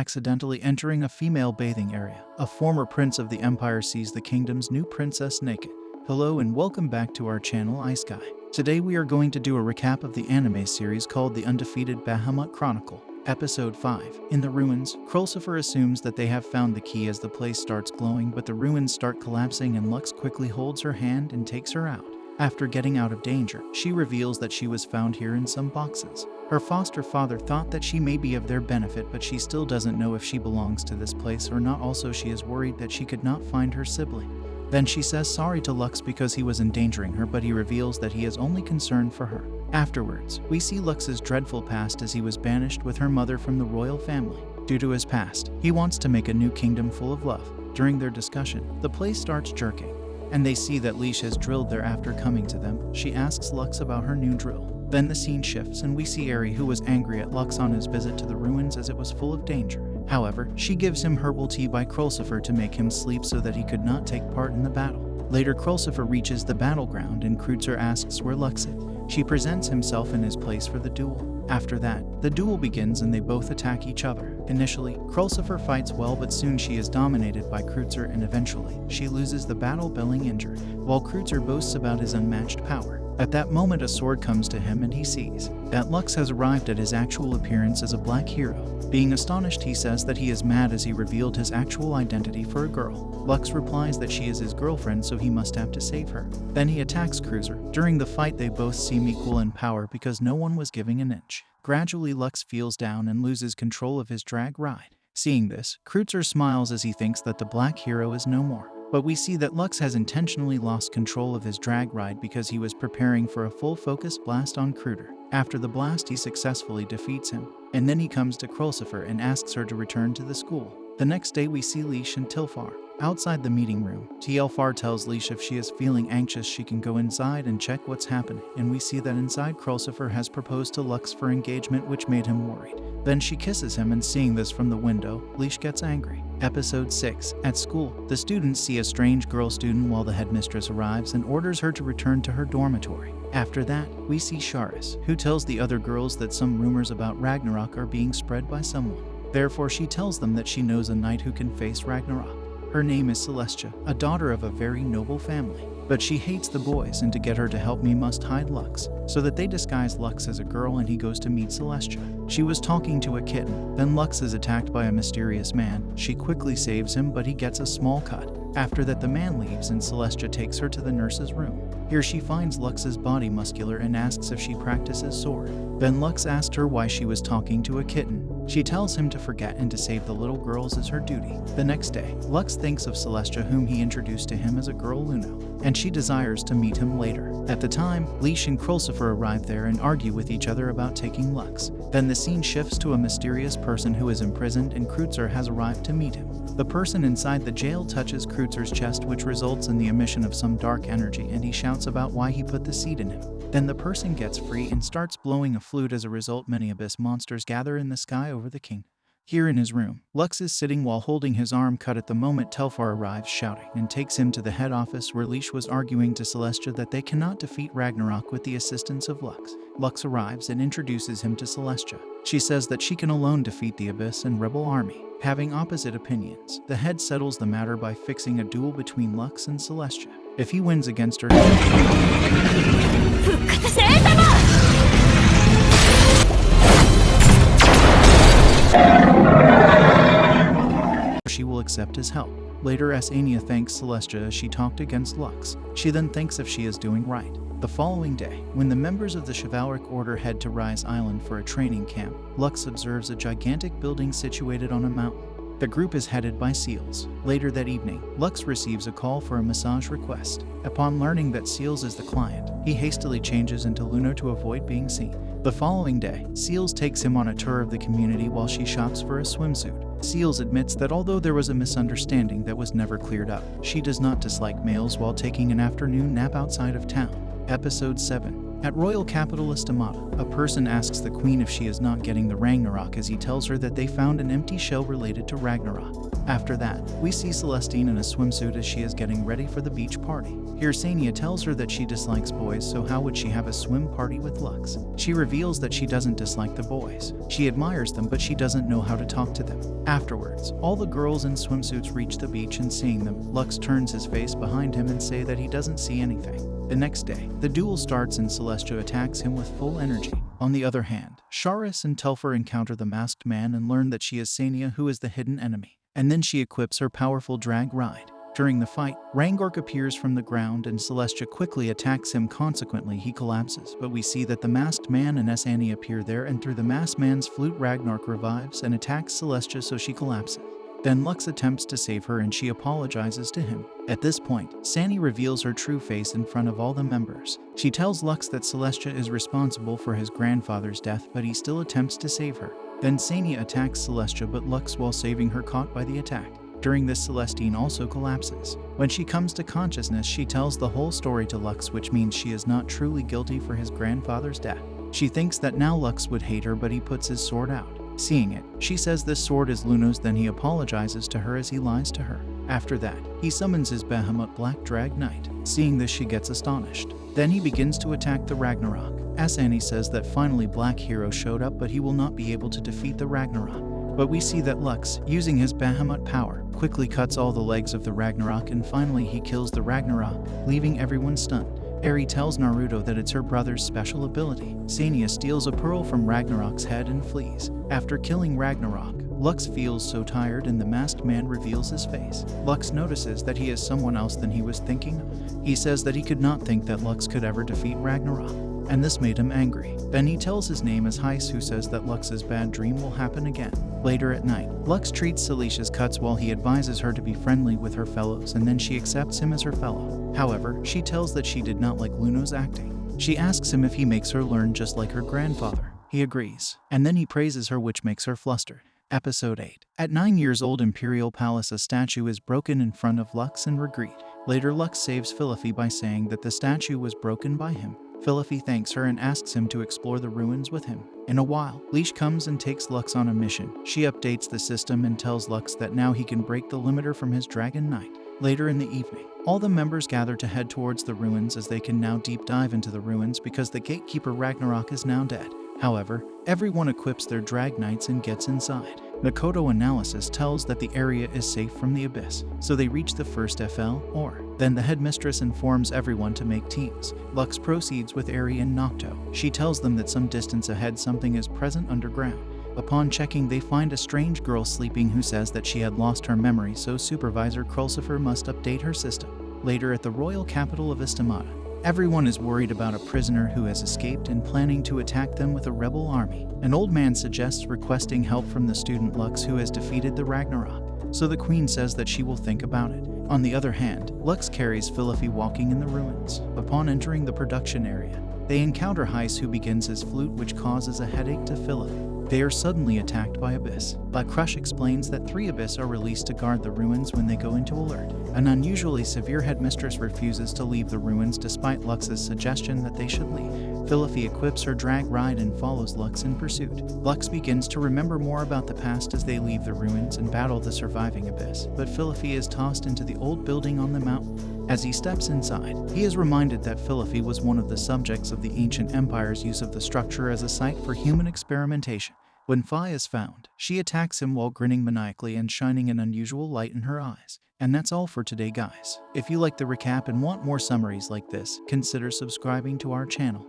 accidentally entering a female bathing area. A former prince of the empire sees the kingdom's new princess naked. Hello and welcome back to our channel Ice Guy. Today we are going to do a recap of the anime series called the Undefeated Bahamut Chronicle. Episode 5. In the ruins, Krulsifer assumes that they have found the key as the place starts glowing, but the ruins start collapsing and Lux quickly holds her hand and takes her out. After getting out of danger, she reveals that she was found here in some boxes. Her foster father thought that she may be of their benefit, but she still doesn't know if she belongs to this place or not. Also, she is worried that she could not find her sibling. Then she says sorry to Lux because he was endangering her, but he reveals that he is only concerned for her. Afterwards, we see Lux's dreadful past as he was banished with her mother from the royal family. Due to his past, he wants to make a new kingdom full of love. During their discussion, the place starts jerking, and they see that Leash has drilled there after coming to them. She asks Lux about her new drill. Then the scene shifts and we see Eri, who was angry at Lux on his visit to the ruins as it was full of danger. However, she gives him herbal tea by Krulsifer to make him sleep so that he could not take part in the battle. Later, Krulsifer reaches the battleground and Kreutzer asks where Lux is. She presents himself in his place for the duel. After that, the duel begins and they both attack each other. Initially, Krulsifer fights well, but soon she is dominated by Kreutzer and eventually, she loses the battle, being injured, while Kreutzer boasts about his unmatched power. At that moment, a sword comes to him and he sees that Lux has arrived at his actual appearance as a black hero. Being astonished, he says that he is mad as he revealed his actual identity for a girl. Lux replies that she is his girlfriend, so he must have to save her. Then he attacks Kreutzer. During the fight, they both seem equal in power because no one was giving an inch. Gradually, Lux feels down and loses control of his drag ride. Seeing this, Kreutzer smiles as he thinks that the black hero is no more. But we see that Lux has intentionally lost control of his drag ride because he was preparing for a full focus blast on Kreutzer. After the blast, he successfully defeats him, and then he comes to Krulsifer and asks her to return to the school. The next day we see Leash and Tilfar outside the meeting room. Tilfar tells Leash if she is feeling anxious she can go inside and check what's happening, and we see that inside Krulsifer has proposed to Lux for engagement, which made him worried. Then she kisses him, and seeing this from the window, Leash gets angry. Episode 6. At school, the students see a strange girl student while the headmistress arrives and orders her to return to her dormitory. After that, we see Charis, who tells the other girls that some rumors about Ragnarok are being spread by someone. Therefore, she tells them that she knows a knight who can face Ragnarok. Her name is Celestia, a daughter of a very noble family. But she hates the boys, and to get her to help me must hide Lux, so that they disguise Lux as a girl and he goes to meet Celestia. She was talking to a kitten. Then Lux is attacked by a mysterious man. She quickly saves him, but he gets a small cut. After that, the man leaves and Celestia takes her to the nurse's room. Here she finds Lux's body muscular and asks if she practices sword. Then Lux asked her why she was talking to a kitten. She tells him to forget and to save the little girls is her duty. The next day, Lux thinks of Celestia, whom he introduced to him as a girl Luno, and she desires to meet him later. At the time, Leash and Krulsifer arrive there and argue with each other about taking Lux. Then the scene shifts to a mysterious person who is imprisoned and Kreutzer has arrived to meet him. The person inside the jail touches Kreutzer's chest, which results in the emission of some dark energy, and he shouts about why he put the seed in him. Then the person gets free and starts blowing a flute. As a result, many abyss monsters gather in the sky over the king. Here in his room, Lux is sitting while holding his arm cut. At the moment, Telfar arrives shouting and takes him to the head office where Leash was arguing to Celestia that they cannot defeat Ragnarok with the assistance of Lux. Lux arrives and introduces him to Celestia. She says that she can alone defeat the Abyss and Rebel army. Having opposite opinions, the head settles the matter by fixing a duel between Lux and Celestia. If he wins against her, she will accept his help. Later, Asania thanks Celestia as she talked against Lux. She then thinks if she is doing right. The following day, when the members of the chivalric order head to Rise Island for a training camp, Lux observes a gigantic building situated on a mountain. The group is headed by Seals. Later that evening, Lux receives a call for a massage request. Upon learning that Seals is the client, he hastily changes into Luno to avoid being seen. The following day, Seals takes him on a tour of the community while she shops for a swimsuit. Seals admits that although there was a misunderstanding that was never cleared up, she does not dislike males while taking an afternoon nap outside of town. Episode 7. At royal capital Istamata, a person asks the queen if she is not getting the Ragnarok, as he tells her that they found an empty shell related to Ragnarok. After that, we see Celestine in a swimsuit as she is getting ready for the beach party. Here Sania tells her that she dislikes boys, so how would she have a swim party with Lux? She reveals that she doesn't dislike the boys. She admires them, but she doesn't know how to talk to them. Afterwards, all the girls in swimsuits reach the beach, and seeing them, Lux turns his face behind him and say that he doesn't see anything. The next day, the duel starts and Celestia attacks him with full energy. On the other hand, Charis and Telfer encounter the masked man and learn that she is Sania, who is the hidden enemy. And then she equips her powerful drag ride. During the fight, Rangork appears from the ground and Celestia quickly attacks him. Consequently, he collapses, but we see that the masked man and Sani appear there, and through the masked man's flute Ragnarok revives and attacks Celestia, so she collapses. Then Lux attempts to save her and she apologizes to him. At this point, Sani reveals her true face in front of all the members. She tells Lux that Celestia is responsible for his grandfather's death, but he still attempts to save her. Then Sania attacks Celestia, but Lux, while saving her, caught by the attack. During this, Celestine also collapses. When she comes to consciousness, she tells the whole story to Lux, which means she is not truly guilty for his grandfather's death. She thinks that now Lux would hate her, but he puts his sword out. Seeing it, she says this sword is Luno's, then he apologizes to her as he lies to her. After that, he summons his bahamut Black Drag Knight. Seeing this, she gets astonished. Then he begins to attack the Ragnarok. Asani says that finally Black Hero showed up, but he will not be able to defeat the Ragnarok. But we see that Lux, using his bahamut power, quickly cuts all the legs of the Ragnarok, and finally he kills the Ragnarok, leaving everyone stunned. Eri tells Naruto that it's her brother's special ability. Sania steals a pearl from Ragnarok's head and flees. After killing Ragnarok, Lux feels so tired and the masked man reveals his face. Lux notices that he is someone else than he was thinking of. He says that he could not think that Lux could ever defeat Ragnarok, and this made him angry. Then he tells his name as Heis, who says that Lux's bad dream will happen again. Later at night, Lux treats Celestia's cuts while he advises her to be friendly with her fellows, and then she accepts him as her fellow. However, she tells that she did not like Luno's acting. She asks him if he makes her learn just like her grandfather. He agrees, and then he praises her, which makes her flustered. Episode 8. At 9 years old Imperial Palace, a statue is broken in front of Lux and Regret. Later, Lux saves Philippi by saying that the statue was broken by him. Philippi thanks her and asks him to explore the ruins with him. In a while, Leash comes and takes Lux on a mission. She updates the system and tells Lux that now he can break the limiter from his Dragon Knight. Later in the evening, all the members gather to head towards the ruins, as they can now deep dive into the ruins because the gatekeeper Ragnarok is now dead. However, everyone equips their Drag Knights and gets inside. Makoto analysis tells that the area is safe from the abyss, so they reach the first FL, or. Then the headmistress informs everyone to make teams. Lux proceeds with Eri and Nocto. She tells them that some distance ahead something is present underground. Upon checking, they find a strange girl sleeping who says that she had lost her memory, so Supervisor Krulsifer must update her system. Later at the royal capital of Istamata, everyone is worried about a prisoner who has escaped and planning to attack them with a rebel army. An old man suggests requesting help from the student Lux, who has defeated the Ragnarok, so the queen says that she will think about it. On the other hand, Lux carries Philippi walking in the ruins. Upon entering the production area, they encounter Heis, who begins his flute, which causes a headache to Philippi. They are suddenly attacked by Abyss. But Crush explains that 3 Abyss are released to guard the ruins when they go into alert. An unusually severe headmistress refuses to leave the ruins despite Lux's suggestion that they should leave. Philippi equips her drag ride and follows Lux in pursuit. Lux begins to remember more about the past as they leave the ruins and battle the surviving Abyss, but Philippi is tossed into the old building on the mountain. As he steps inside, he is reminded that Philippi was one of the subjects of the ancient empire's use of the structure as a site for human experimentation. When Phi is found, she attacks him while grinning maniacally and shining an unusual light in her eyes. And that's all for today, guys. If you like the recap and want more summaries like this, consider subscribing to our channel.